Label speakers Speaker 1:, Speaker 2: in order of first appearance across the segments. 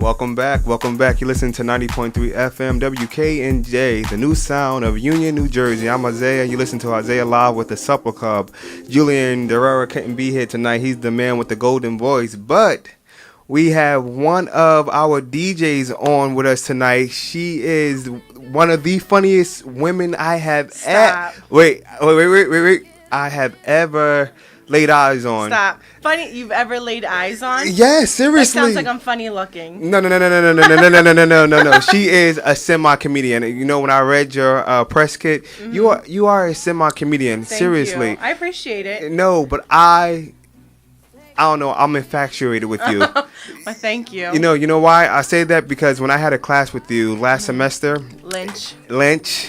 Speaker 1: Welcome back. You listen to 90.3 FM WKNJ, the new sound of Union, New Jersey. I'm Isaiah. You listen to Isaiah Live with the Supper Club. Julian Derrera couldn't be here tonight. He's the man with the golden voice. But we have one of our DJs on with us tonight. She is one of the funniest women I have wait. I have ever laid eyes on.
Speaker 2: Stop. Funny you've ever laid eyes on?
Speaker 1: Yes, seriously.
Speaker 2: That sounds like I'm funny looking.
Speaker 1: No. She is a semi-comedian. You know, when I read your press kit, you are a semi-comedian.
Speaker 2: Thank
Speaker 1: seriously.
Speaker 2: You. I appreciate it.
Speaker 1: No, but I don't know. I'm infatuated with you.
Speaker 2: Well, thank you.
Speaker 1: You know why I say that? Because when I had a class with you last semester,
Speaker 2: Lynch.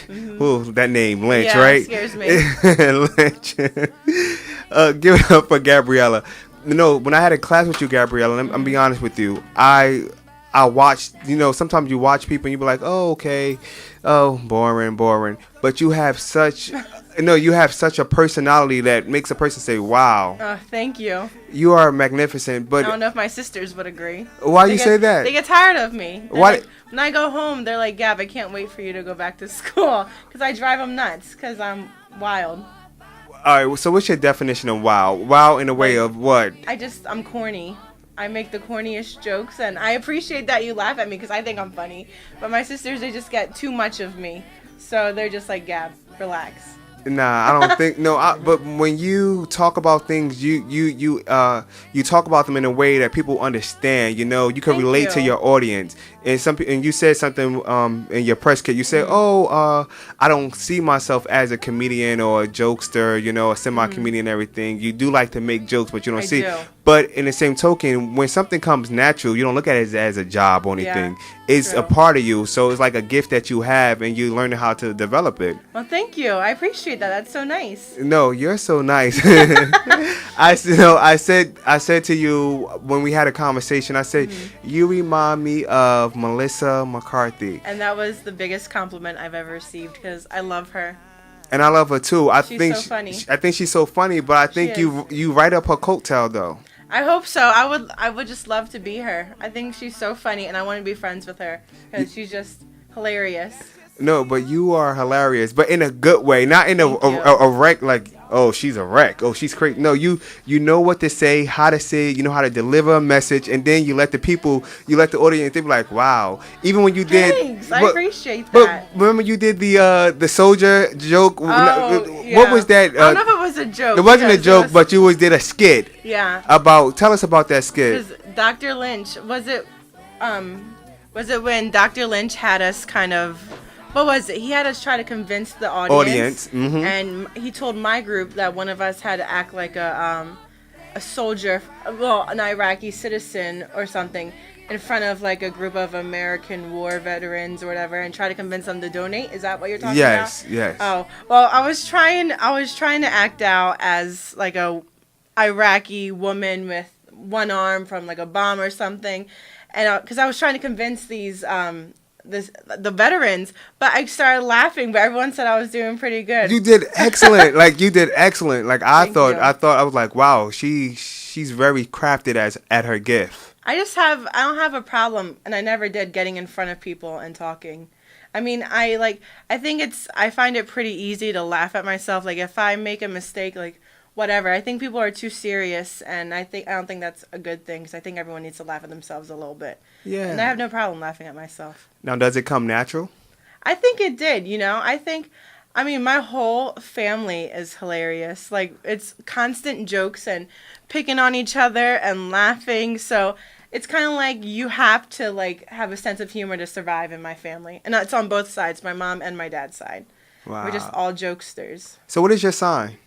Speaker 1: Ooh, that name, Lynch,
Speaker 2: yeah,
Speaker 1: right?
Speaker 2: It scares me.
Speaker 1: Lynch. Give it up for Gabriella. When I had a class with you, Gabriella, I'm be honest with you. I watched. Sometimes you watch people and you be like, oh, okay, oh, boring. But you have such. You have such a personality that makes a person say, wow.
Speaker 2: Oh, thank you.
Speaker 1: You are magnificent, but...
Speaker 2: I don't know if my sisters would agree.
Speaker 1: Why you say that?
Speaker 2: They get tired of me.
Speaker 1: Why?
Speaker 2: Like, when I go home, they're like, Gab, I can't wait for you to go back to school. Because I drive them nuts, because I'm wild.
Speaker 1: All right, so what's your definition of wow? Wow in a way of what?
Speaker 2: I'm corny. I make the corniest jokes, and I appreciate that you laugh at me, because I think I'm funny. But my sisters, they just get too much of me. So they're just like, Gab, relax.
Speaker 1: Nah, I don't think but when you talk about things, you talk about them in a way that people understand. You can relate to your audience. And you said something in your press kit. You said, I don't see myself as a comedian or a jokester, a semi-comedian and everything. You do like to make jokes, but you don't see. But in the same token, when something comes natural, you don't look at it as a job or anything. Yeah, it's a part of you. So it's like a gift that you have, and you learn how to develop it.
Speaker 2: Well, thank you. I appreciate that. That's so nice.
Speaker 1: No, you're so nice. I said to you when we had a conversation, I said, you remind me of Melissa McCarthy.
Speaker 2: And that was the biggest compliment I've ever received, because I love her.
Speaker 1: And I love her too.
Speaker 2: She's so funny.
Speaker 1: I think she's so funny, but I think you write up her coattail though.
Speaker 2: I hope so. I would just love to be her. I think she's so funny, and I want to be friends with her because she's just hilarious.
Speaker 1: No, but you are hilarious, but in a good way, not in a wreck like, oh, she's a wreck, oh, she's crazy. No, you know what to say, how to say it, you know how to deliver a message, and then you let the audience, they be like, wow. Even when you did,
Speaker 2: thanks, I appreciate that.
Speaker 1: But remember you did the soldier joke?
Speaker 2: Oh, yeah.
Speaker 1: What was that?
Speaker 2: I don't know if it was a joke.
Speaker 1: It wasn't a joke, but you always did a skit.
Speaker 2: Yeah.
Speaker 1: Tell us about that skit.
Speaker 2: Dr. Lynch, was it when Dr. Lynch had us kind of, what was it? He had us try to convince the audience. And he told my group that one of us had to act like a soldier, well, an Iraqi citizen or something, in front of like a group of American war veterans or whatever, and try to convince them to donate. Is that what you're talking about?
Speaker 1: Yes.
Speaker 2: Oh, well, I was trying to act out as like a Iraqi woman with one arm from like a bomb or something, and because I was trying to convince these the veterans, but I started laughing, but everyone said I was doing pretty good.
Speaker 1: You did excellent. You did excellent. I was like, wow, she's very crafted at her gift.
Speaker 2: I don't have a problem, and I never did, getting in front of people and talking. I mean, I find it pretty easy to laugh at myself. Like if I make a mistake, like whatever, I think people are too serious, and I don't think that's a good thing, because I think everyone needs to laugh at themselves a little bit. Yeah. And I have no problem laughing at myself.
Speaker 1: Now, does it come natural?
Speaker 2: I think it did, I mean, my whole family is hilarious. Like, it's constant jokes and picking on each other and laughing, so it's kind of like you have to, like, have a sense of humor to survive in my family. And it's on both sides, my mom and my dad's side. Wow. We're just all jokesters.
Speaker 1: So what is your sign?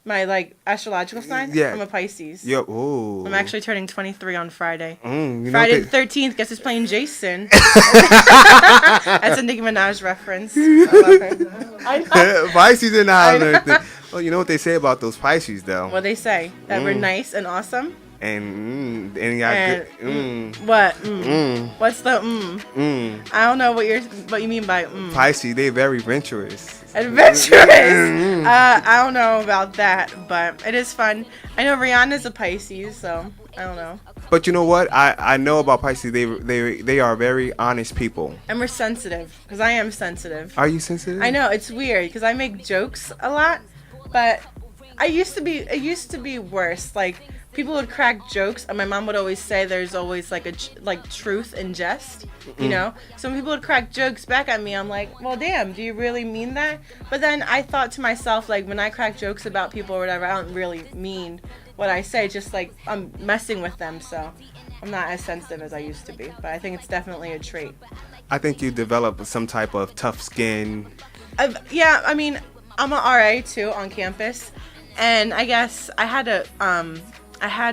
Speaker 2: My, like, astrological sign?
Speaker 1: Yeah.
Speaker 2: I'm a Pisces.
Speaker 1: Yep. Ooh.
Speaker 2: I'm actually turning 23 on Friday. Friday the 13th. Guess who's playing Jason? That's a Nicki Minaj reference. I love her.
Speaker 1: Pisces and everything. Well, you know what they say about those Pisces, though?
Speaker 2: What they say? That we're nice and awesome?
Speaker 1: And good.
Speaker 2: What? What's the I don't know what you mean by
Speaker 1: Pisces, they very adventurous.
Speaker 2: Adventurous. I don't know about that, but it is fun. I know Rihanna's a Pisces, so I don't know.
Speaker 1: But you know what? I know about Pisces. They are very honest people.
Speaker 2: And we're sensitive, because I am sensitive.
Speaker 1: Are you sensitive?
Speaker 2: I know, it's weird, because I make jokes a lot, but it used to be worse. Like, people would crack jokes, and my mom would always say there's always like truth in jest, you know? So when people would crack jokes back at me, I'm like, well, damn, do you really mean that? But then I thought to myself, like, when I crack jokes about people or whatever, I don't really mean what I say, just like I'm messing with them, so I'm not as sensitive as I used to be. But I think it's definitely a trait.
Speaker 1: I think you develop some type of tough skin.
Speaker 2: Yeah, I mean, I'm an RA too on campus, and I guess I had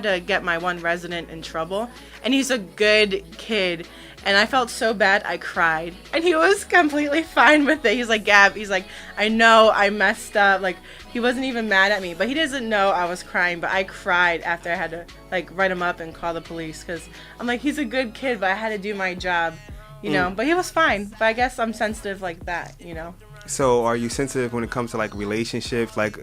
Speaker 2: to get my one resident in trouble, and he's a good kid, and I felt so bad I cried, and he was completely fine with it. He's like, Gab, he's like, I know I messed up, like, he wasn't even mad at me, but he doesn't know I was crying, but I cried after I had to, like, write him up and call the police, because I'm like, he's a good kid, but I had to do my job, you know, but he was fine, but I guess I'm sensitive like that, you know.
Speaker 1: So are you sensitive when it comes to like relationships, like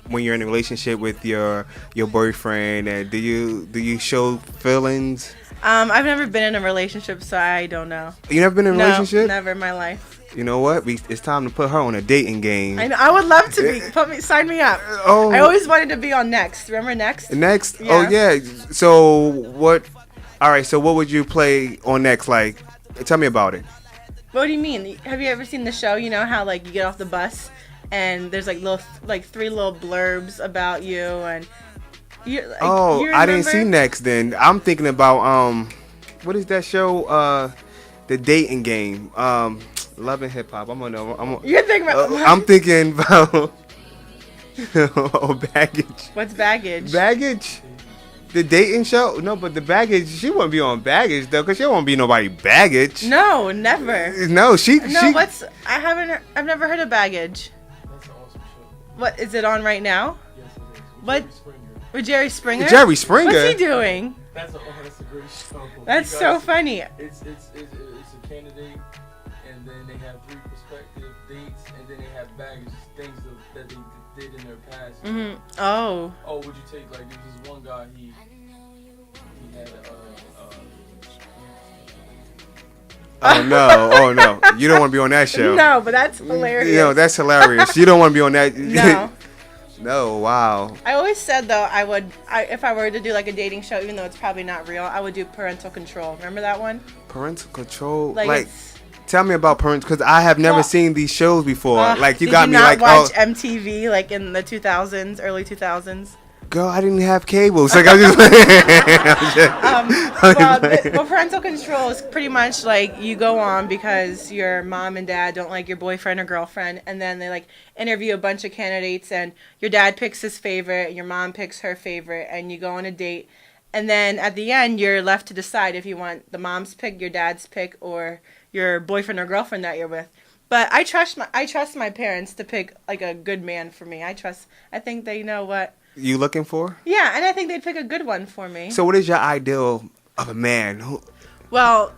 Speaker 1: when you're in a relationship with your boyfriend, and do you show feelings?
Speaker 2: I've never been in a relationship, so I don't know.
Speaker 1: You never been in a relationship?
Speaker 2: No, never in my life.
Speaker 1: You know what? It's time to put her on a dating game.
Speaker 2: I know. I would love to be. Sign me up.
Speaker 1: Oh.
Speaker 2: I always wanted to be on Next. Remember Next?
Speaker 1: Next?
Speaker 2: Yeah.
Speaker 1: Oh yeah. So what? All right. So what would you play on Next? Like, tell me about it.
Speaker 2: What do you mean? Have you ever seen the show? You know how like you get off the bus and there's like three little blurbs about you and. You
Speaker 1: I didn't see Next. Then I'm thinking about what is that show? The dating game. Love and Hip Hop.
Speaker 2: You're thinking about.
Speaker 1: I'm thinking about. Baggage.
Speaker 2: What's Baggage?
Speaker 1: Baggage. The dating show? No, but the Baggage. She wouldn't be on Baggage though, cause she won't be nobody Baggage.
Speaker 2: No, never.
Speaker 1: No, she.
Speaker 2: I've never heard of Baggage.
Speaker 3: That's an awesome show.
Speaker 2: What is it on right now?
Speaker 3: Yes, it is.
Speaker 2: What? With Jerry Springer?
Speaker 1: Jerry Springer?
Speaker 2: What's he doing?
Speaker 3: That's a great show.
Speaker 2: That's so funny.
Speaker 3: It's a candidate, and then they have 3 prospective dates, and then they have baggage, things that they did in their past.
Speaker 2: Mm-hmm. Oh.
Speaker 3: Oh, would you take like there was this one guy he had
Speaker 1: Oh no! You don't want to be on that show.
Speaker 2: No, but that's hilarious.
Speaker 1: You know, that's hilarious. You don't want to be on that.
Speaker 2: No.
Speaker 1: No, wow.
Speaker 2: I always said though if I were to do like a dating show, even though it's probably not real, I would do Parental Control. Remember that one?
Speaker 1: Parental Control,
Speaker 2: like
Speaker 1: tell me about parental, because I have never seen these shows before. Like you
Speaker 2: did
Speaker 1: got
Speaker 2: you
Speaker 1: me
Speaker 2: not
Speaker 1: like
Speaker 2: watch MTV like in the 2000s, early 2000s?
Speaker 1: Girl, I didn't have cable, so like I just.
Speaker 2: Well, Parental Control is pretty much like you go on because your mom and dad don't like your boyfriend or girlfriend, and then they like interview a bunch of candidates, and your dad picks his favorite, your mom picks her favorite, and you go on a date, and then at the end you're left to decide if you want the mom's pick, your dad's pick, or your boyfriend or girlfriend that you're with. But I trust my parents to pick like a good man for me. I think they know what
Speaker 1: you looking for?
Speaker 2: Yeah, and I think they'd pick a good one for me.
Speaker 1: So what is your ideal of a man?
Speaker 2: Well,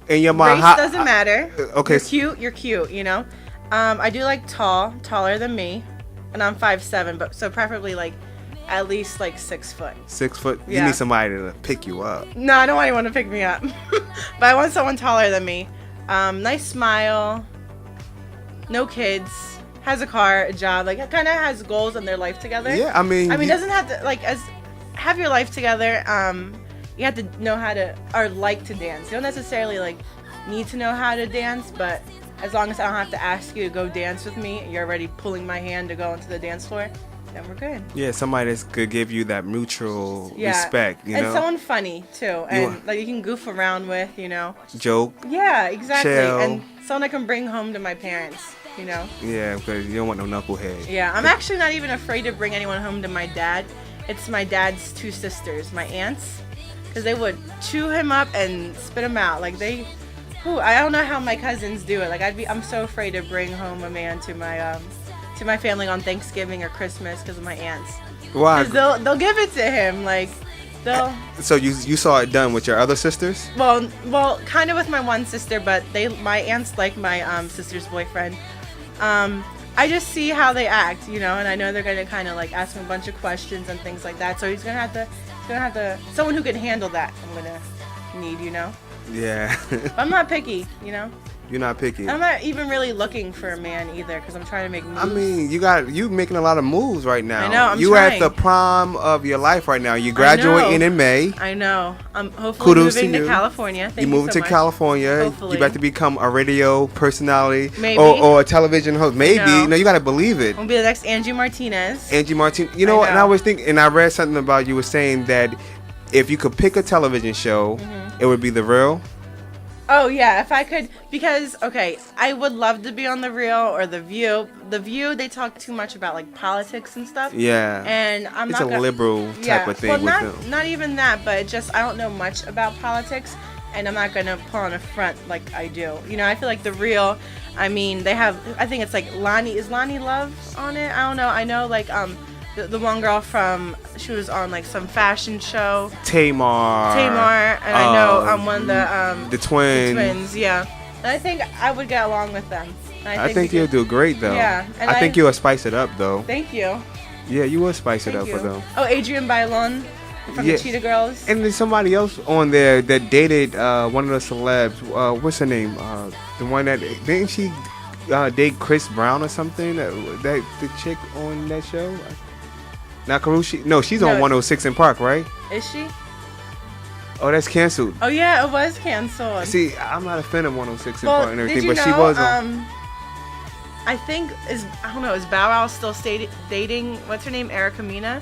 Speaker 1: in your mind,
Speaker 2: race doesn't matter.
Speaker 1: Okay.
Speaker 2: You're cute, you know? I do like taller than me, and I'm 5'7", but so preferably like at least like 6 foot.
Speaker 1: 6 foot?
Speaker 2: Yeah.
Speaker 1: You need somebody to pick you up.
Speaker 2: No, I don't want anyone to pick me up. But I want someone taller than me. Nice smile, no kids, has a car, a job, like kind of has goals in their life together.
Speaker 1: Yeah, I mean,
Speaker 2: doesn't have to have your life together. You have to know how to or like to dance. You don't necessarily like need to know how to dance, but as long as I don't have to ask you to go dance with me, you're already pulling my hand to go into the dance floor, then we're good. Yeah,
Speaker 1: somebody that could give you that mutual respect, you know.
Speaker 2: And someone funny too, and like you can goof around with, you know.
Speaker 1: Joke.
Speaker 2: Yeah, exactly.
Speaker 1: Chill.
Speaker 2: And someone I can bring home to my parents. You know?
Speaker 1: Yeah, because you don't want no knucklehead.
Speaker 2: Yeah, I'm actually not even afraid to bring anyone home to my dad. It's my dad's 2 sisters, my aunts, because they would chew him up and spit him out. Like I don't know how my cousins do it. Like I'm so afraid to bring home a man to my family on Thanksgiving or Christmas because of my aunts.
Speaker 1: Why?
Speaker 2: Because they'll give it to him, like they'll.
Speaker 1: So you saw it done with your other sisters?
Speaker 2: Well, kind of with my one sister, but my aunts like my sister's boyfriend. I just see how they act, you know, and I know they're going to kind of like ask him a bunch of questions and things like that. So he's going to have to gonna have to someone who can handle that. I'm gonna need,
Speaker 1: Yeah.
Speaker 2: I'm not picky,
Speaker 1: You're not picky.
Speaker 2: I'm not even really looking for a man either because I'm trying to make moves.
Speaker 1: I mean, you making a lot of moves right now.
Speaker 2: I know, I'm
Speaker 1: you
Speaker 2: trying.
Speaker 1: at the prime of your life right now. You graduating in May.
Speaker 2: I know. I'm hopefully
Speaker 1: Kudos
Speaker 2: moving
Speaker 1: to
Speaker 2: to
Speaker 1: you.
Speaker 2: California. Thank
Speaker 1: You
Speaker 2: you
Speaker 1: moving
Speaker 2: so
Speaker 1: to
Speaker 2: much.
Speaker 1: California.
Speaker 2: Hopefully.
Speaker 1: You about to become a radio personality.
Speaker 2: Maybe.
Speaker 1: Or a television host. Maybe.
Speaker 2: No.
Speaker 1: No, you got to believe it.
Speaker 2: I'm gonna be the next Angie Martinez.
Speaker 1: Angie Martin. You know what? And I was thinking, and I read something about you were saying that if you could pick a television show, it would be The Real.
Speaker 2: Oh yeah, if I could, because I would love to be on The Real or The View. The View, they talk too much about like politics and stuff.
Speaker 1: Yeah.
Speaker 2: And
Speaker 1: It's a liberal type of thing with them.
Speaker 2: Not even that, but just I don't know much about politics, and I'm not gonna put on a front like I do. I feel like The Real. I mean, they have. I think it's like Lonnie. Is Lonnie Love on it? I don't know. I know like the one girl she was on like some fashion show.
Speaker 1: Tamar,
Speaker 2: and I know one of
Speaker 1: the twins.
Speaker 2: The twins, yeah. And I think I would get along with them.
Speaker 1: I think you'll do great though.
Speaker 2: Yeah. And
Speaker 1: I think you'll spice it up though.
Speaker 2: Thank you.
Speaker 1: Yeah, you will spice it up for them.
Speaker 2: Oh, Adrienne Bailon from the Cheetah Girls.
Speaker 1: And there's somebody else on there that dated one of the celebs. What's her name? The one that didn't she date Chris Brown or something? That the chick on that show. Not Karushi. No, she's on 106 in Park, right?
Speaker 2: Is she?
Speaker 1: Oh, that's canceled.
Speaker 2: Oh yeah, it was canceled.
Speaker 1: See, I'm not a fan of 106 in Park and everything,
Speaker 2: but
Speaker 1: she was on.
Speaker 2: I think is Bow Wow still dating? What's her name? Erica Mena.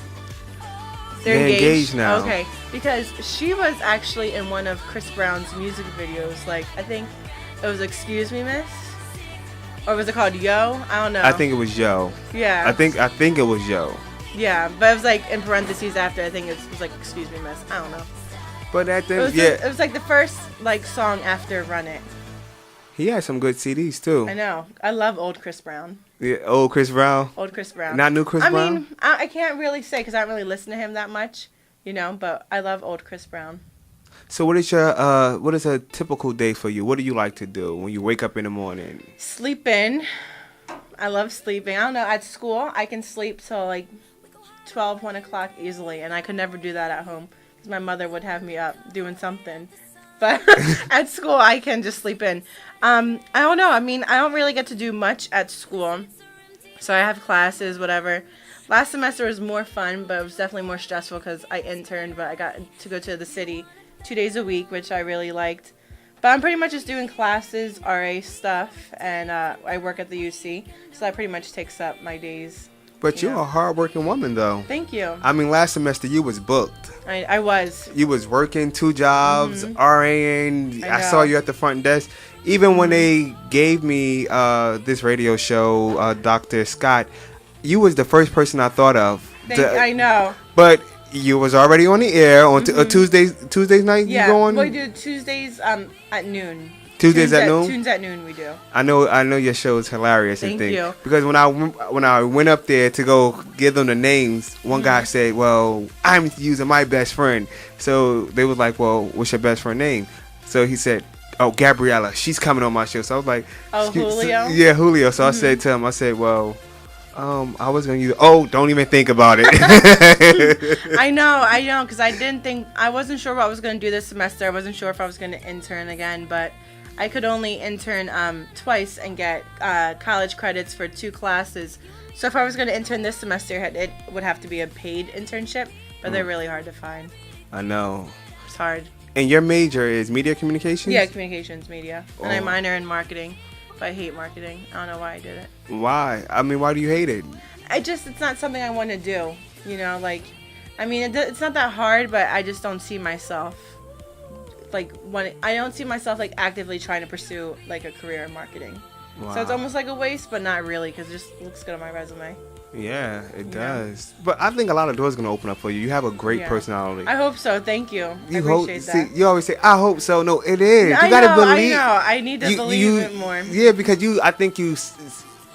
Speaker 2: They're engaged
Speaker 1: now.
Speaker 2: Okay, because she was actually in one of Chris Brown's music videos. Like I think it was "Excuse Me, Miss," or was it called "Yo"? I don't know.
Speaker 1: I think it was Yo.
Speaker 2: Yeah.
Speaker 1: I think it was Yo.
Speaker 2: Yeah, but it was like in parentheses after. I think it was like "Excuse Me, Miss." I don't know.
Speaker 1: But that thing,
Speaker 2: it was like the first like song after "Run It."
Speaker 1: He had some good CDs too.
Speaker 2: I know. I love old Chris Brown.
Speaker 1: Yeah, old Chris Brown.
Speaker 2: Old Chris Brown.
Speaker 1: Not new Chris Brown.
Speaker 2: I mean, I can't really say because I don't really listen to him that much, but I love old Chris Brown.
Speaker 1: So what is a typical day for you? What do you like to do when you wake up in the morning?
Speaker 2: Sleeping. I love sleeping. I don't know. At school, I can sleep till like 12, 1 o'clock easily, and I could never do that at home because my mother would have me up doing something. But at school, I can just sleep in. I don't know. I mean, I don't really get to do much at school. So I have classes, whatever. Last semester was more fun, but it was definitely more stressful because I interned, but I got to go to the city 2 days a week, which I really liked. But I'm pretty much just doing classes, RA stuff, and I work at the UC. So that pretty much takes up my days.
Speaker 1: But you're a hard-working woman, though.
Speaker 2: Thank you.
Speaker 1: I mean, last semester you was booked.
Speaker 2: I was.
Speaker 1: You was working 2 jobs, RAing. I saw you at the front desk. Even when they gave me this radio show, Dr. Scott, you was the first person I thought of.
Speaker 2: I know.
Speaker 1: But you was already on the air on Tuesdays night.
Speaker 2: Yeah,
Speaker 1: you go on?
Speaker 2: we do Tuesdays at noon.
Speaker 1: Tunes at noon?
Speaker 2: Tunes at noon we do.
Speaker 1: I know your show is hilarious.
Speaker 2: Thank you.
Speaker 1: Because when I went up there to go give them the names, one guy said, "Well, I'm using my best friend." So they was like, "Well, what's your best friend name?" So he said, "Oh, Gabriella. She's coming on my show." So I was like,
Speaker 2: "Oh, Julio."
Speaker 1: Yeah, Julio. So I said to him, "Well, I was gonna use." Oh, don't even think about it.
Speaker 2: I know, because I wasn't sure what I was gonna do this semester. I wasn't sure if I was gonna intern again, but I could only intern twice and get college credits for 2 classes. So if I was gonna intern this semester, it would have to be a paid internship, but they're really hard to find.
Speaker 1: I know.
Speaker 2: It's hard.
Speaker 1: And your major is media communications?
Speaker 2: Yeah, communications, media. And I minor in marketing. But I hate marketing. I don't know why I did it.
Speaker 1: Why? I mean, why do you hate it?
Speaker 2: It's not something I want to do. It's not that hard, but I just don't see myself I don't see myself actively trying to pursue a career in marketing. Wow. So it's almost like a waste, but not really, because it just looks good on my resume.
Speaker 1: Yeah, it does. But I think a lot of doors are going to open up for you. You have a great personality.
Speaker 2: I hope so. Thank you. I appreciate that.
Speaker 1: See, you always say, "I hope so." No, it is. You got to believe.
Speaker 2: I know. I need to believe it more.
Speaker 1: Yeah, because I think you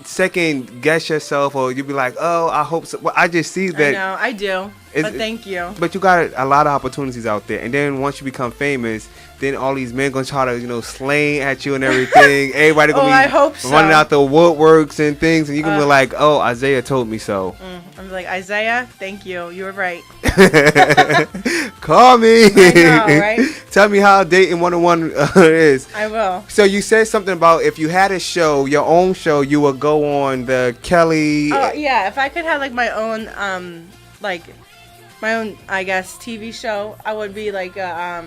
Speaker 1: second guess yourself, or you be like, "Oh, I hope so." Well, I just see that.
Speaker 2: I know. I do. But thank you.
Speaker 1: But you got a lot of opportunities out there, and then once you become famous, then all these men gonna try to slang at you and everything. Everybody gonna be
Speaker 2: I hope so.
Speaker 1: running out the woodworks and things, and you gonna be like, "Oh, Isaiah told me so."
Speaker 2: I'm be like, Isaiah, thank you. You were right.
Speaker 1: Call me.
Speaker 2: I know, right?
Speaker 1: Tell me how dating 101 is.
Speaker 2: I will.
Speaker 1: So you said something about if you had a show, your own show, you would go on the Kelly.
Speaker 2: Oh yeah, if I could have like my own I guess TV show, I would be like a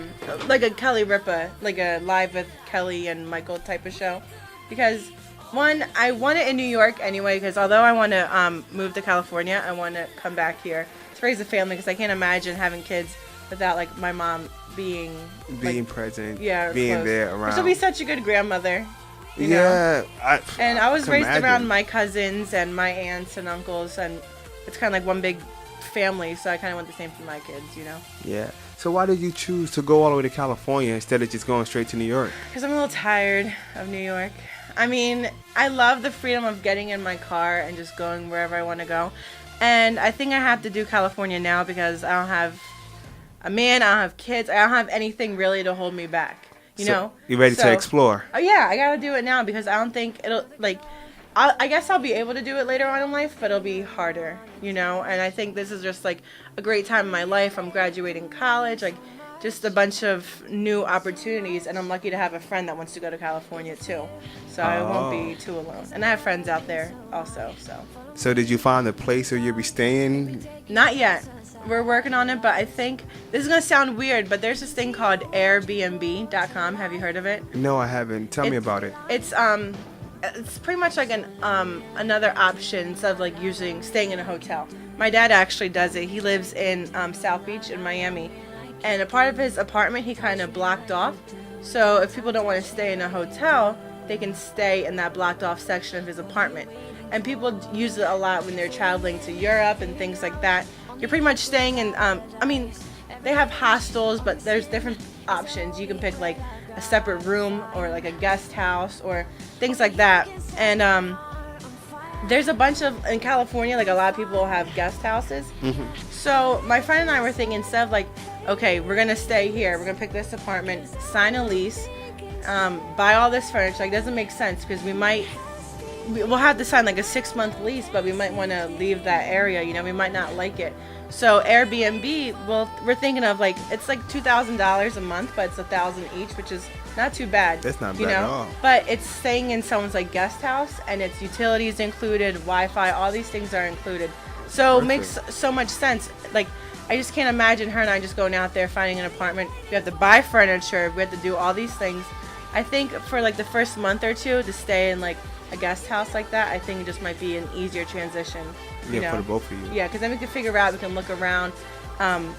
Speaker 2: Kelly Ripa, like a Live with Kelly and Michael type of show, because one, I want it in New York anyway, because although I want to move to California, I want to come back here to raise a family, because I can't imagine having kids without like my mom being
Speaker 1: present,
Speaker 2: yeah,
Speaker 1: being
Speaker 2: close.
Speaker 1: there around.
Speaker 2: She'll be such a good grandmother. You
Speaker 1: know?
Speaker 2: And I was raised
Speaker 1: imagine.
Speaker 2: around my cousins and my aunts and uncles, and it's kind of like one big family, so I kind of want the same for my kids,
Speaker 1: Yeah. So why did you choose to go all the way to California instead of just going straight to New York?
Speaker 2: Because I'm a little tired of New York. I mean, I love the freedom of getting in my car and just going wherever I want to go. And I think I have to do California now because I don't have a man, I don't have kids, I don't have anything really to hold me back. You know?
Speaker 1: You ready to explore?
Speaker 2: Oh yeah, I gotta do it now because I don't think it'll I guess I'll be able to do it later on in life, but it'll be harder, And I think this is just like a great time in my life. I'm graduating college, like just a bunch of new opportunities, and I'm lucky to have a friend that wants to go to California too. So I won't be too alone. And I have friends out there also, so.
Speaker 1: So did you find a place where you'll be staying?
Speaker 2: Not yet. We're working on it, but I think this is gonna sound weird, but there's this thing called Airbnb.com. Have you heard of it?
Speaker 1: No, I haven't. Tell me about it.
Speaker 2: It's pretty much like another option instead of like staying in a hotel. My dad actually does it. He lives in South Beach in Miami, and a part of his apartment he kind of blocked off. So if people don't want to stay in a hotel, they can stay in that blocked off section of his apartment. And people use it a lot when they're traveling to Europe and things like that. You're pretty much staying in, they have hostels, but there's different options. You can pick like a separate room or like a guest house or things like that. And there's a bunch in California, like a lot of people have guest houses. Mm-hmm. So my friend and I were thinking, instead of like, okay, we're going to stay here, we're going to pick this apartment, sign a lease, buy all this furniture. Like, it doesn't make sense because we'll have to sign like a 6-month lease, but we might want to leave that area, we might not like it. So Airbnb, we're thinking of like, it's like $2,000 a month, but it's $1,000 each, which is not too bad.
Speaker 1: That's not bad at all.
Speaker 2: But it's staying in someone's like guest house, and it's utilities included, Wi-Fi, all these things are included. So it makes so much sense. Like, I just can't imagine her and I just going out there finding an apartment. We have to buy furniture, we have to do all these things. I think for like the first month or two to stay in like a guest house like that, I think it just might be an easier transition.
Speaker 1: For the both of you.
Speaker 2: Yeah, because then we can figure out, we can look around,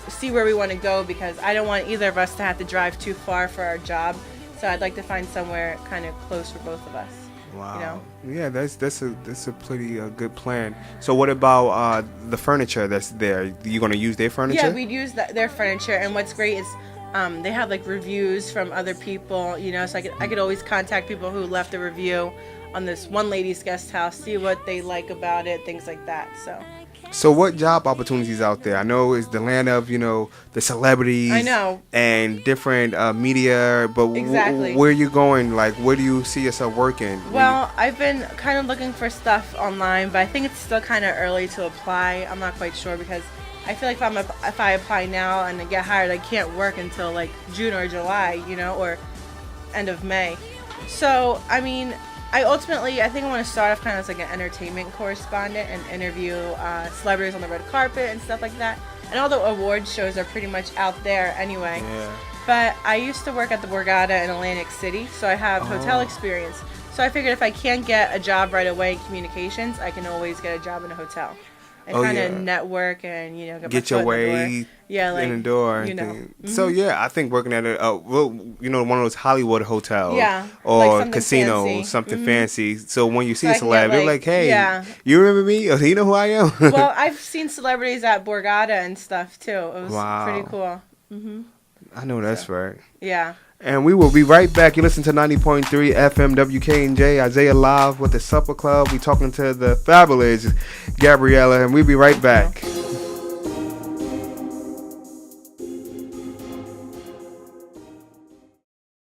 Speaker 2: see where we want to go, because I don't want either of us to have to drive too far for our job. So I'd like to find somewhere kind of close for both of us.
Speaker 1: Wow. Yeah, that's a pretty good plan. So what about the furniture that's there? You gonna use their furniture?
Speaker 2: Yeah, we'd use their furniture, and what's great is they have like reviews from other people, so I could always contact people who left a review on this one lady's guest house, see what they like about it, things like that.
Speaker 1: So what job opportunities out there? I know it's the land of, the celebrities.
Speaker 2: I know.
Speaker 1: And different media, but
Speaker 2: exactly.
Speaker 1: Where are you going? Like, where do you see yourself working?
Speaker 2: Well, I've been kind of looking for stuff online, but I think it's still kind of early to apply. I'm not quite sure because I feel like if I apply now and I get hired, I can't work until like June or July, or end of May. So, I mean, I think I want to start off kind of as like an entertainment correspondent and interview celebrities on the red carpet and stuff like that. And all the award shows are pretty much out there anyway. Yeah. But I used to work at the Borgata in Atlantic City, so I have hotel experience. So I figured if I can't get a job right away in communications, I can always get a job in a hotel. And kind of network and,
Speaker 1: get your way in the door.
Speaker 2: Mm-hmm.
Speaker 1: So, I think working at one of those Hollywood hotels
Speaker 2: or
Speaker 1: like casinos,
Speaker 2: fancy.
Speaker 1: Something fancy. So when you see a celeb, they're like, hey, you remember me? Or, you know who I am?
Speaker 2: Well, I've seen celebrities at Borgata and stuff, too. It was pretty cool. Mm-hmm.
Speaker 1: I know that's right.
Speaker 2: Yeah.
Speaker 1: And we will be right back. You listen to 90.3 FM WKNJ, Isaiah Live with the Supper Club. We talking to the fabulous Gabriella, and we'll be right back.